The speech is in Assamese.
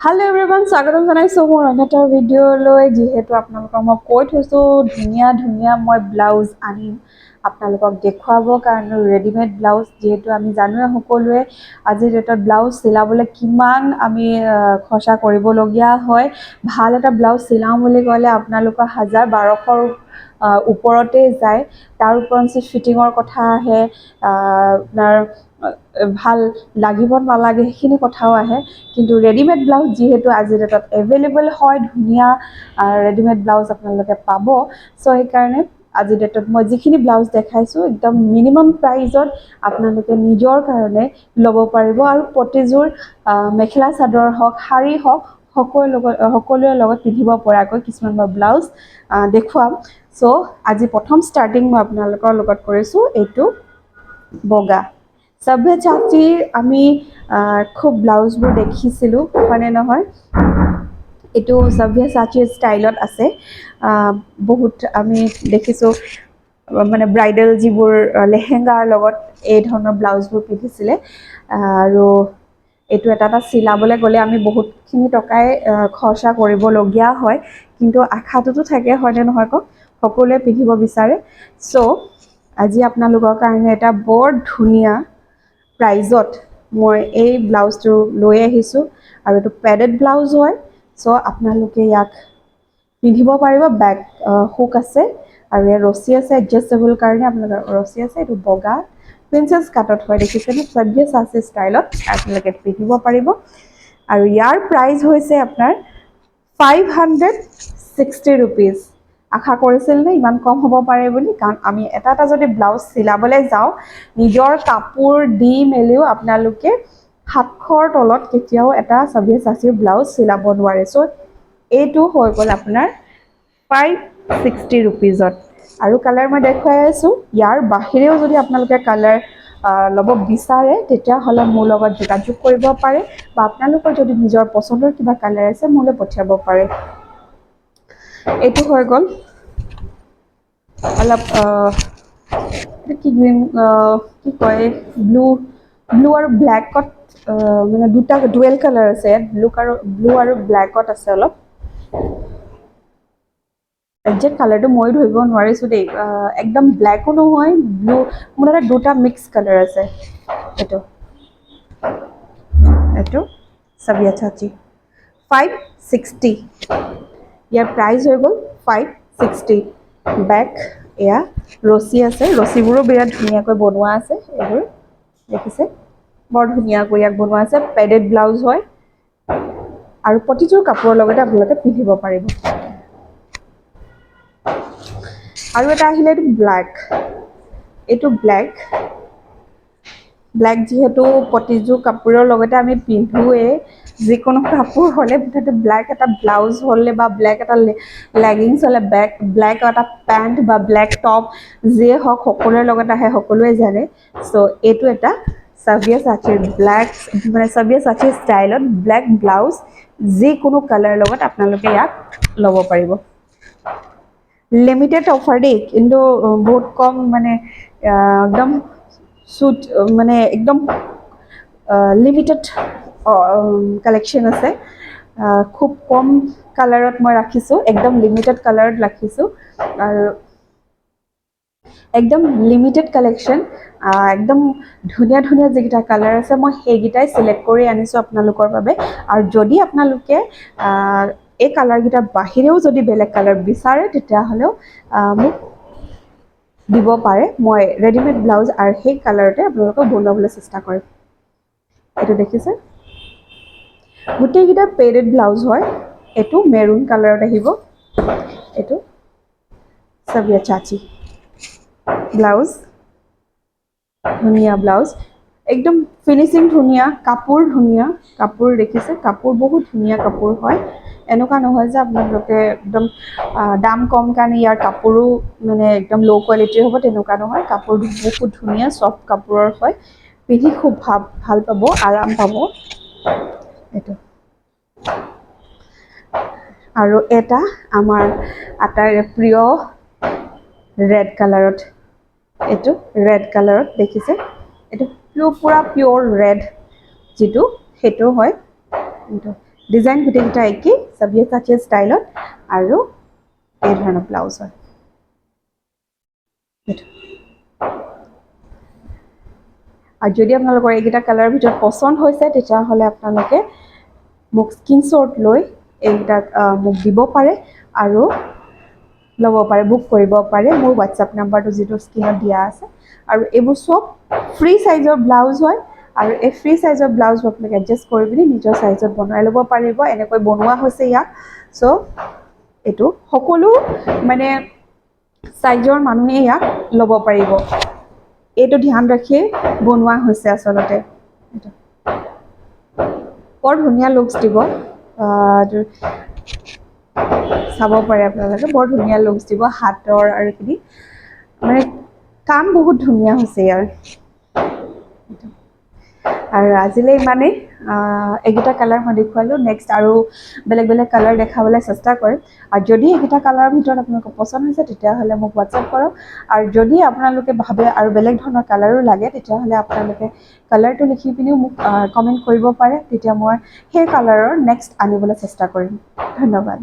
Hello everyone, স্বাগতম জনাইছো মোৰ অন্য এটা ভিডিঅ'লৈ যেহেতু আপোনালোকক মই কৈ থৈছো ধুনীয়া ধুনীয়া মই ব্লাউজ আনিম আপোনালোকক দেখুৱাবৰ কাৰণে ৰেডিমেড ব্লাউজ যেহেতু আমি জানোৱে সকলোৱে আজি ডেটত ব্লাউজ চিলাবলৈ কিমান আমি খৰচা কৰিবলগীয়া হয় ভাল এটা ব্লাউজ চিলাওঁ বুলি ক'লে আপোনালোকৰ 1000-1200 ওপৰতে যায় তাৰ ওপৰঞ্চি ফিটিঙৰ কথা আহে আপোনাৰ ভাল লাগিব নালাগে সেইখিনি কথাও আহে কিন্তু ৰেডিমেড ব্লাউজ যেহেতু আজি ডেটত এভেইলেবল হয় ধুনীয়া ৰেডিমেড ব্লাউজ আপোনালোকে পাব সো সেইকাৰণে আজি ডেটত মই যিখিনি ব্লাউজ দেখাইছোঁ একদম মিনিমাম প্ৰাইজত আপোনালোকে নিজৰ কাৰণে ল'ব পাৰিব আৰু প্ৰতিযোৰ মেখেলা চাদৰ হওক শাৰী হওক সকলোৰে লগত পিন্ধিব পৰাকৈ কিছুমান মই ব্লাউজ দেখুৱাম সো আজি প্ৰথম ষ্টাৰ্টিং মই আপোনালোকৰ লগত কৰিছোঁ এইটো বগা সভ্যসাচীৰ আমি খুব ব্লাউজবোৰ দেখিছিলোঁ হয়নে নহয় এইটো সভ্যসাচীৰ ষ্টাইলত আছে বহুত আমি দেখিছোঁ মানে ব্ৰাইডেল যিবোৰ লেহেংগাৰ লগত এই ধৰণৰ ব্লাউজবোৰ পিন্ধিছিলে আৰু এইটো এটা চিলাবলৈ গ'লে আমি বহুতখিনি টকাই খৰচা কৰিবলগীয়া হয় কিন্তু আশাটোতো থাকে হয়নে নহয় কওক সকলোৱে পিন্ধিব বিচাৰে সো আজি আপোনালোকৰ কাৰণে এটা বৰ ধুনীয়া প্ৰাইজত মই এই ব্লাউজটো লৈ আহিছোঁ আৰু এইটো পেডেড ব্লাউজ হয় সো আপোনালোকে ইয়াক পিন্ধিব পাৰিব বেক হুক আছে আৰু ইয়াৰ ৰছী আছে এডজাষ্টেবল কাৰণে আপোনালোকৰ ৰছী আছে এইটো বগা প্ৰিন্সেছ কাটত হয় দেখিছেনে সভ্যসাচী ষ্টাইলত আপোনালোকে পিন্ধিব পাৰিব আৰু ইয়াৰ প্ৰাইচ হৈছে আপোনাৰ 560 rupees আশা কৰিছিল নে ইমান কম হ'ব পাৰে বুলি কাৰণ আমি এটা যদি ব্লাউজ চিলাবলৈ যাওঁ নিজৰ কাপোৰ দি মেলিও আপোনালোকে 700ৰ তলত কেতিয়াও এটা সভ্যসাচীৰ ব্লাউজ চিলাব নোৱাৰে সো এইটো হৈ গ'ল আপোনাৰ 560 rupeesত আৰু কালাৰ মই দেখুৱাই আছোঁ ইয়াৰ বাহিৰেও যদি আপোনালোকে কালাৰ ল'ব বিচাৰে তেতিয়াহ'লে মোৰ লগত যোগাযোগ কৰিব পাৰে বা আপোনালোকৰ যদি নিজৰ পচন্দৰ কিবা কালাৰ আছে মোলৈ পঠিয়াব পাৰে এইটো হৈ গ'ল অলপ কি গ্ৰীণ কি কয় ব্লু আৰু ব্লেকত মানে দুটা ডুৱেল কালাৰ আছে ইয়াত ব্লু আৰু ব্লেকত আছে অলপ একজেক্ট কালাৰটো মই ধৰিব নোৱাৰিছোঁ দেই একদম ব্লেকো নহয় ব্লু মোৰ তাতে দুটা মিক্স কালাৰ আছে এইটো সভ্যসাচী 560 ইয়াৰ প্ৰাইচ হৈ গ'ল 560 বেক এয়া ৰছী আছে ৰছীবোৰো বিৰাট ধুনীয়াকৈ বনোৱা আছে এইবোৰ দেখিছে বৰ ধুনীয়াকৈ ইয়াক বনোৱা আছে পেডেড ব্লাউজ হয় আৰু প্ৰতিযোৰ কাপোৰৰ লগতে আপোনালোকে পিন্ধিব পাৰিব আৰু এটা আহিলে এইটো এইটো ব্লেক যিহেতু প্ৰতিযোৰ কাপোৰৰ লগতে আমি পিন্ধোৱে যিকোনো কাপোৰ হ'লে মুঠতে ব্লেক এটা ব্লাউজ হ'লে বা ব্লেক এটা লেগিংছ হ'লে ব্লেক এটা পেণ্ট বা ব্লেক টপ যিয়ে হওক সকলোৰে লগত আহে সকলোৱে জানে সো এইটো এটা সভ্যসাচীৰ ব্লেক মানে সভ্যসাচী ষ্টাইলত ব্লেক ব্লাউজ যিকোনো কালাৰ লগত আপোনালোকে ইয়াক ল'ব পাৰিব লিমিটেড অফাৰ দেই কিন্তু বহুত কম মানে একদম শুট মানে একদম লিমিটেড কালেকশ্যন আছে খুব কম কালাৰত মই ৰাখিছোঁ একদম লিমিটেড কালাৰত ৰাখিছোঁ আৰু একদম লিমিটেড কালেকশ্যন একদম ধুনীয়া ধুনীয়া যিকেইটা কালাৰ আছে মই সেইকেইটাই চিলেক্ট কৰি আনিছোঁ আপোনালোকৰ বাবে আৰু যদি আপোনালোকে এই কালাৰকেইটাৰ বাহিৰেও যদি বেলেগ কালাৰ বিচাৰে তেতিয়াহ'লেও মোক দিব পাৰে মই ৰেডিমেড ব্লাউজ আৰু সেই কালাৰতে আপোনালোকক বনাবলৈ চেষ্টা কৰিম এইটো দেখিছে গোটেইকেইটা পেডেড ব্লাউজ হয় এইটো মেৰুন কালাৰত আহিব এইটো সভ্যসাচী ব্লাউজ ধুনীয়া ব্লাউজ একদম ফিনিচিং ধুনীয়া কাপোৰ দেখিছে কাপোৰ বহুত ধুনীয়া কাপোৰ হয় এনেকুৱা নহয় যে আপোনালোকে একদম দাম কম কাৰণে ইয়াৰ কাপোৰো মানে একদম ল' কোৱালিটিৰ হ'ব তেনেকুৱা নহয় কাপোৰটো বহুত ধুনীয়া চফ্ট কাপোৰৰ হয় পিন্ধি খুব ভাল পাব আৰাম পাব এইটো আৰু এটা আমাৰ আটাইৰে প্ৰিয় ৰেড কালাৰত এইটো ৰেড কালাৰত দেখিছে এইটো পুৰা পিয়'ৰ ৰেড যিটো সেইটো হয় ডিজাইন গোটেইকেইটা একেই, সাবিয়া চাচিয়া ষ্টাইলত, আৰু এই ধৰণৰ ব্লাউজ হয়। আৰু যদি আপোনালোকৰ এইকেইটা কালাৰৰ ভিতৰত পচন্দ হৈছে তেতিয়াহ'লে আপোনালোকে মোক স্ক্ৰীনশ্বট লৈ এইকেইটাক মোক দিব পাৰে আৰু ল'ব পাৰে, বুক কৰিব পাৰে মোৰ হোৱাটছআপ নাম্বাৰটো যিটো স্ক্ৰীনত দিয়া আছে। আৰু এইবোৰ চব ফ্ৰী চাইজৰ ব্লাউজ হয়, আৰু এই ফ্ৰী চাইজৰ ব্লাউজ আপোনালোকে এডজাষ্ট কৰি পিনি নিজৰ চাইজত বনাই ল'ব পাৰিব। এনেকৈ বনোৱা হৈছে ইয়াক। চ' এইটো সকলো মানে চাইজৰ মানুহে ইয়াক ল'ব পাৰিব, এইটো ধ্যান ৰাখিয়ে বনোৱা হৈছে আচলতে। বৰ ধুনীয়া লুকছ দিব, চাব পাৰে আপোনালোকে, বৰ ধুনীয়া লুকছ দিব হাতৰ আৰু এইখিনি মানে কাম বহুত ধুনীয়া হৈছে ইয়াৰ। আৰু আজিলৈ ইমানেই, এইকেইটা কালাৰ মই দেখুৱালোঁ। নেক্সট আৰু বেলেগ বেলেগ কালাৰ দেখাবলৈ চেষ্টা কৰিম। আৰু যদি এইকেইটা কালাৰৰ ভিতৰত আপোনালোকৰ পচন্দ হৈছে তেতিয়াহ'লে মোক হোৱাটছআপ কৰক। আৰু যদি আপোনালোকে ভাবে আৰু বেলেগ ধৰণৰ কালাৰো লাগে তেতিয়াহ'লে আপোনালোকে কালাৰটো লিখি পিনিও মোক কমেণ্ট কৰিব পাৰে, তেতিয়া মই সেই কালাৰৰ নেক্সট আনিবলৈ চেষ্টা কৰিম। ধন্যবাদ।